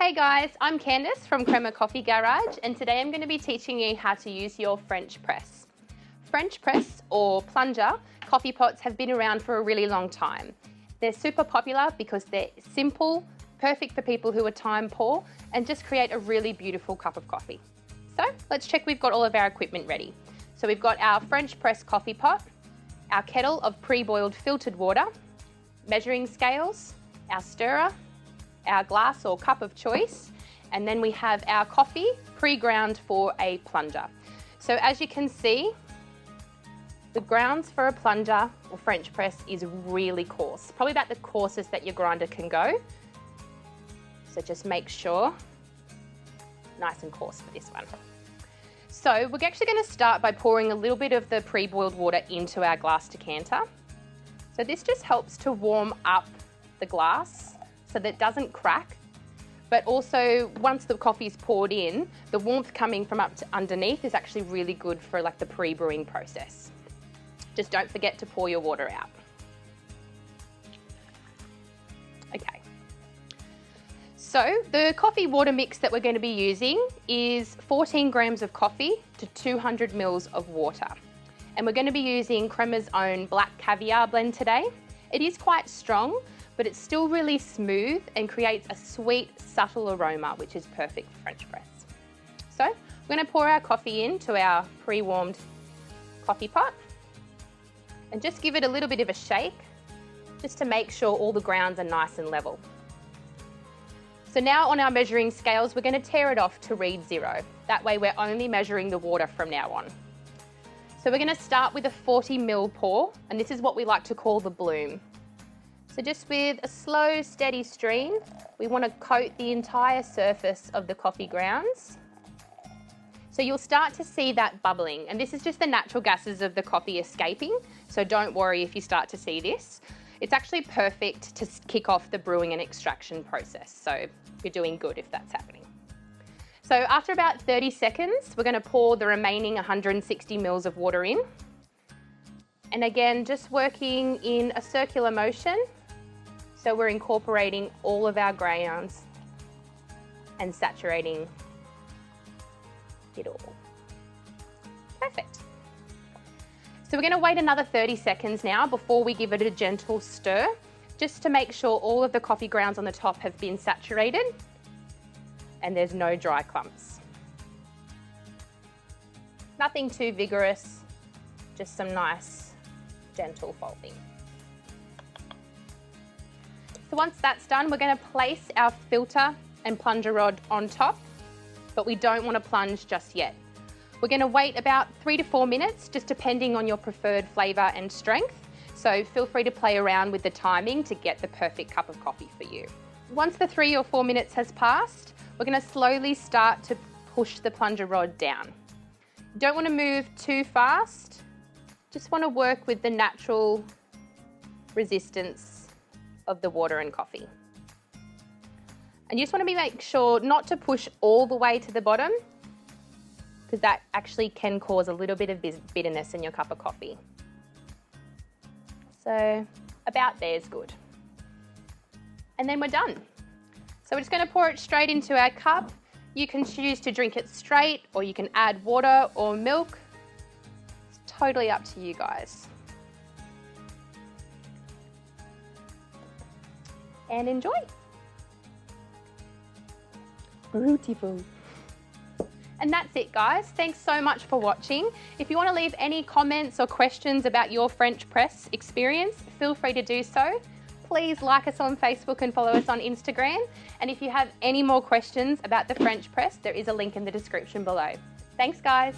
Hey guys, I'm Candice from Crema Coffee Garage, and today I'm going to be teaching you how to use your French press. French press or plunger coffee pots have been around for a really long time. They're super popular because they're simple, perfect for people who are time poor, and just create a really beautiful cup of coffee. So let's check we've got all of our equipment ready. So we've got our French press coffee pot, our kettle of pre-boiled filtered water, measuring scales, our stirrer, our glass or cup of choice, and then we have our coffee pre-ground for a plunger. So as you can see, the grounds for a plunger or French press is really coarse, probably about the coarsest that your grinder can go. So just make sure, nice and coarse for this one. So we're actually going to start by pouring a little bit of the pre-boiled water into our glass decanter. So this just helps to warm up the glass so that it doesn't crack, but also once the coffee is poured in, the warmth coming from up to underneath is actually really good for like the pre-brewing process. Just don't forget to pour your water out. Okay. So the coffee water mix that we're going to be using is 14 grams of coffee to 200 mils of water. And we're going to be using Crema's own black caviar blend today. It is quite strong, but it's still really smooth and creates a sweet, subtle aroma, which is perfect for French press. So we're going to pour our coffee into our pre-warmed coffee pot and just give it a little bit of a shake, just to make sure all the grounds are nice and level. So now on our measuring scales, we're going to tear it off to read 0. That way we're only measuring the water from now on. So we're going to start with a 40 ml pour, and this is what we like to call the bloom. So just with a slow, steady stream, we want to coat the entire surface of the coffee grounds. So you'll start to see that bubbling, and this is just the natural gases of the coffee escaping, so don't worry if you start to see this. It's actually perfect to kick off the brewing and extraction process, so you're doing good if that's happening. So after about 30 seconds, we're going to pour the remaining 160 mils of water in. And again, just working in a circular motion. So we're incorporating all of our grounds and saturating it all. Perfect. So we're going to wait another 30 seconds now before we give it a gentle stir, just to make sure all of the coffee grounds on the top have been saturated and there's no dry clumps. Nothing too vigorous, just some nice gentle folding. So once that's done, we're going to place our filter and plunger rod on top, but we don't want to plunge just yet. We're going to wait about 3 to 4 minutes, just depending on your preferred flavour and strength. So feel free to play around with the timing to get the perfect cup of coffee for you. Once the 3 or 4 minutes has passed, we're going to slowly start to push the plunger rod down. You don't want to move too fast, just want to work with the natural resistance of the water and coffee. And you just want to make sure not to push all the way to the bottom, because that actually can cause a little bit of bitterness in your cup of coffee. So about there is good. And then we're done. So we're just going to pour it straight into our cup. You can choose to drink it straight, or you can add water or milk. It's totally up to you guys. And enjoy. Beautiful. And that's it, guys. Thanks so much for watching. If you want to leave any comments or questions about your French press experience, feel free to do so. Please like us on Facebook and follow us on Instagram. And if you have any more questions about the French press, there is a link in the description below. Thanks, guys.